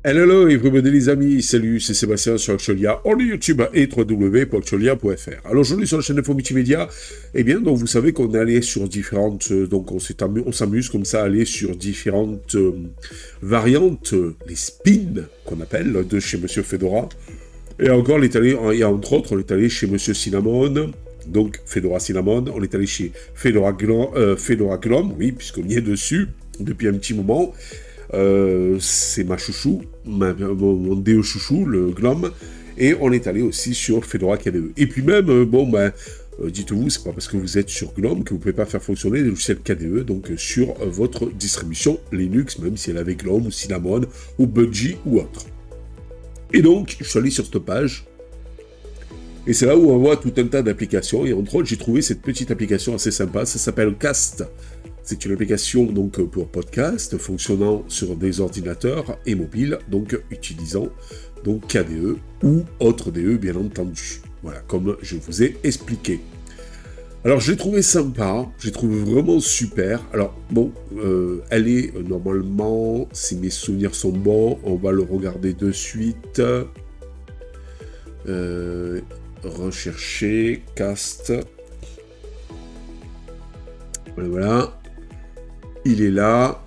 Hello everybody les amis, salut, c'est Sébastien sur Actualia, on est YouTube et www.actualia.fr. Alors aujourd'hui sur la chaîne Info Multimédia, eh bien donc vous savez qu'on est allé sur différentes, donc on s'amuse comme ça à aller sur différentes variantes, les spins qu'on appelle, de chez Monsieur Fedora. Et encore, on est allé, et entre autres, on est allé chez Monsieur Cinnamon, donc Fedora Cinnamon, on est allé chez Fedora Glom, oui, puisqu'on y est dessus depuis un petit moment. C'est ma chouchou, mon DE chouchou, le Glom, et on est allé aussi sur Fedora KDE. Et puis même, dites-vous, c'est pas parce que vous êtes sur Glom que vous pouvez pas faire fonctionner les logiciels KDE, donc sur votre distribution Linux, même si elle avait Glom ou Cinnamon ou Budgie ou autre. Et donc, je suis allé sur cette page, et c'est là où on voit tout un tas d'applications, et entre autres, j'ai trouvé cette petite application assez sympa, ça s'appelle Cast. C'est une application donc pour podcast, fonctionnant sur des ordinateurs et mobiles, donc utilisant donc KDE ou autre DE bien entendu. Voilà, comme je vous ai expliqué. Alors j'ai trouvé sympa, j'ai trouvé vraiment super. Alors bon, elle est normalement, si mes souvenirs sont bons, on va le regarder de suite. Rechercher, cast. Voilà. Il est là,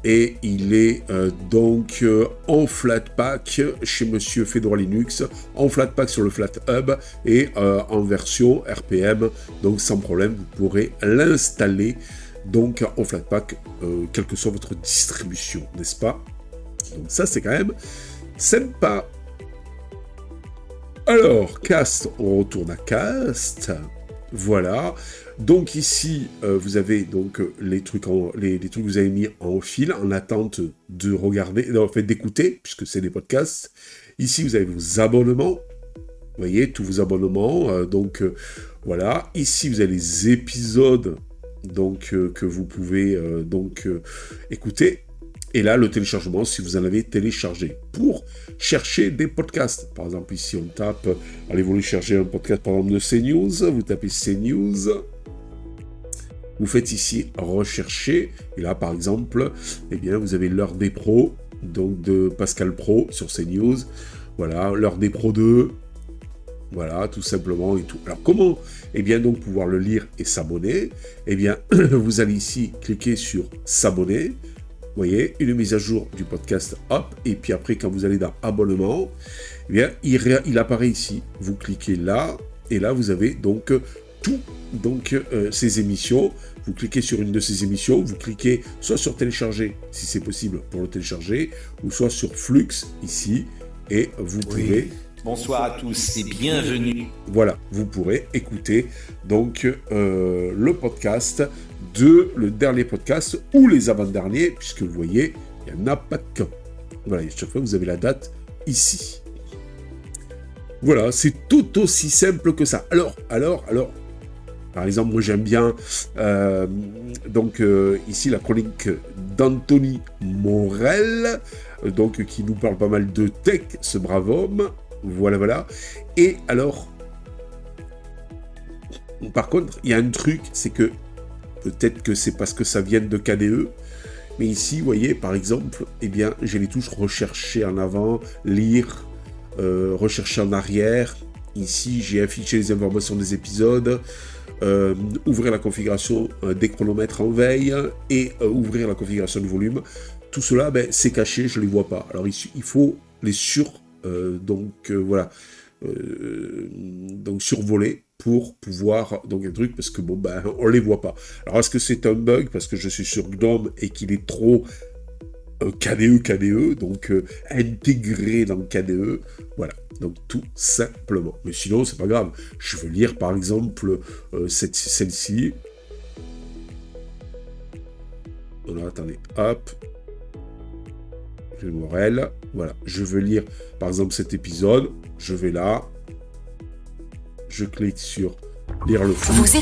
et il est donc en Flatpak chez Monsieur Fedora Linux, en Flatpak sur le FlatHub, et en version RPM, donc sans problème, vous pourrez l'installer donc en Flatpak, quelle que soit votre distribution, n'est-ce pas? Donc ça c'est quand même sympa. Alors, Cast, on retourne à Cast, voilà. Donc ici, vous avez donc les trucs que vous avez mis en fil, en attente de regarder, en fait d'écouter, puisque c'est des podcasts. Ici, vous avez vos abonnements. Vous voyez, tous vos abonnements. Voilà. Ici, vous avez les épisodes donc, que vous pouvez écouter. Et là, le téléchargement, si vous en avez téléchargé, pour chercher des podcasts. Par exemple, ici, on tape, allez, vous voulez chercher un podcast, par exemple, de CNews, vous tapez CNews, vous faites ici rechercher, et là, par exemple, eh bien, vous avez l'heure des pros, donc de Pascal Pro sur CNews, voilà, l'heure des pros 2, voilà, tout simplement et tout. Alors, comment, eh bien, donc, pouvoir le lire et s'abonner? Eh bien, vous allez ici cliquer sur s'abonner. Vous voyez, une mise à jour du podcast, hop, et puis après, quand vous allez dans abonnement, eh bien, il apparaît ici. Vous cliquez là, et là, vous avez donc tout, donc ces émissions. Vous cliquez sur une de ces émissions, vous cliquez soit sur télécharger, si c'est possible pour le télécharger, ou soit sur Flux, ici, et vous pouvez... Bonsoir à tous et bienvenue. Voilà, vous pourrez écouter donc le podcast le dernier podcast ou les avant-derniers, puisque vous voyez, il n'y en a pas qu'un. Voilà, et chaque fois vous avez la date ici. Voilà, c'est tout aussi simple que ça. Alors, par exemple, moi j'aime bien ici la chronique d'Anthony Morel, donc qui nous parle pas mal de tech, ce brave homme. Voilà. Et alors, par contre, il y a un truc, c'est que peut-être que c'est parce que ça vient de KDE, mais ici, vous voyez, par exemple, eh bien, j'ai les touches rechercher en avant, lire, rechercher en arrière. Ici, j'ai affiché les informations des épisodes, ouvrir la configuration des chronomètres en veille et ouvrir la configuration du volume. Tout cela, ben, c'est caché, je ne les vois pas. Alors, il faut les survoler pour pouvoir, donc un truc, parce que bon, ben, on les voit pas. Alors, est-ce que c'est un bug, parce que je suis sur GNOME et qu'il est trop KDE, donc intégré dans KDE, voilà, donc tout simplement. Mais sinon, c'est pas grave. Je veux lire, par exemple, celle-ci. Voilà, attendez, hop. Morel, voilà, je veux lire par exemple cet épisode, je vais là, je clique sur lire le flux,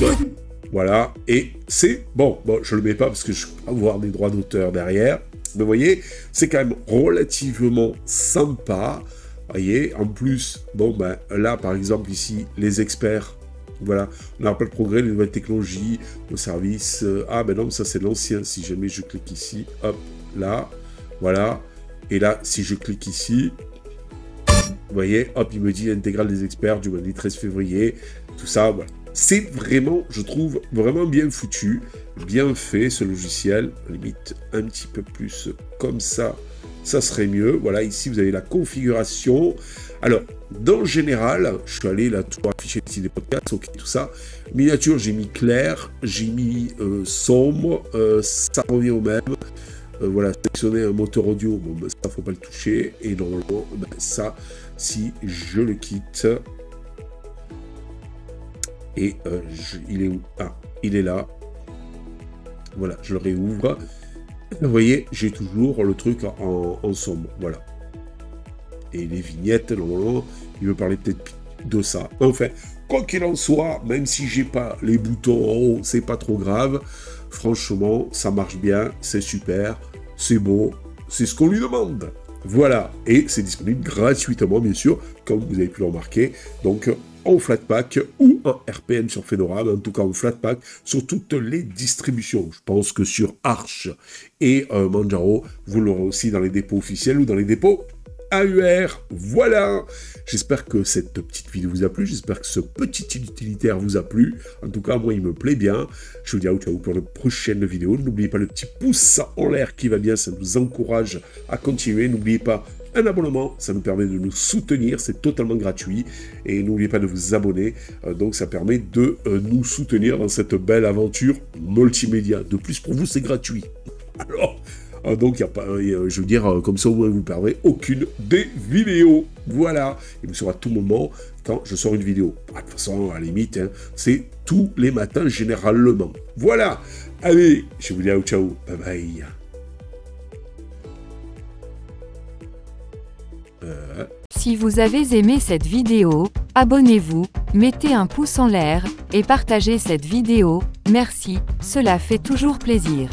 voilà, et c'est bon, je le mets pas parce que je peux avoir des droits d'auteur derrière, mais vous voyez, c'est quand même relativement sympa, vous voyez, en plus, bon ben là par exemple ici, les experts, voilà, on n'a pas le progrès, les nouvelles technologies, au service, ah ben non, ça c'est l'ancien, si jamais je clique ici, hop, là, voilà. Et là, si je clique ici, vous voyez, hop, il me dit l'intégrale des experts du lundi 13 février, tout ça, voilà. C'est vraiment, je trouve, vraiment bien foutu, bien fait ce logiciel, limite un petit peu plus comme ça serait mieux. Voilà, ici vous avez la configuration. Alors, dans le général, je suis allé là, tout afficher ici des podcasts, ok, tout ça. Miniature, j'ai mis clair, j'ai mis sombre, ça revient au même. Voilà, sélectionner un moteur audio, bon, ben, ça, faut pas le toucher. Et normalement, ben, ça, si je le quitte, et il est où? Ah, il est là. Voilà, je le réouvre. Vous voyez, j'ai toujours le truc en sombre, voilà. Et les vignettes, normalement, il veut parler peut-être de ça. Enfin, quoi qu'il en soit, même si j'ai pas les boutons en haut, c'est pas trop grave. Franchement, ça marche bien, c'est super, c'est beau, c'est ce qu'on lui demande. Voilà, et c'est disponible gratuitement, bien sûr, comme vous avez pu le remarquer. Donc, en Flatpak ou en RPM sur Fedora, mais en tout cas en Flatpak sur toutes les distributions. Je pense que sur Arch et Manjaro, vous l'aurez aussi dans les dépôts officiels ou dans les dépôts AUR. Voilà. J'espère que cette petite vidéo vous a plu. J'espère que ce petit utilitaire vous a plu. En tout cas, moi, il me plaît bien. Je vous dis ciao pour la prochaine vidéo. N'oubliez pas le petit pouce en l'air qui va bien. Ça nous encourage à continuer. N'oubliez pas un abonnement. Ça nous permet de nous soutenir. C'est totalement gratuit. Et n'oubliez pas de vous abonner. Donc, ça permet de nous soutenir dans cette belle aventure multimédia. De plus, pour vous, c'est gratuit. Alors... donc, y a pas, je veux dire, comme ça, vous ne perdrez aucune des vidéos. Voilà. Et vous saurez à tout moment quand je sors une vidéo. De toute façon, à la limite, hein, c'est tous les matins, généralement. Voilà. Allez, je vous dis ciao. Bye bye. Si vous avez aimé cette vidéo, abonnez-vous, mettez un pouce en l'air, et partagez cette vidéo. Merci, cela fait toujours plaisir.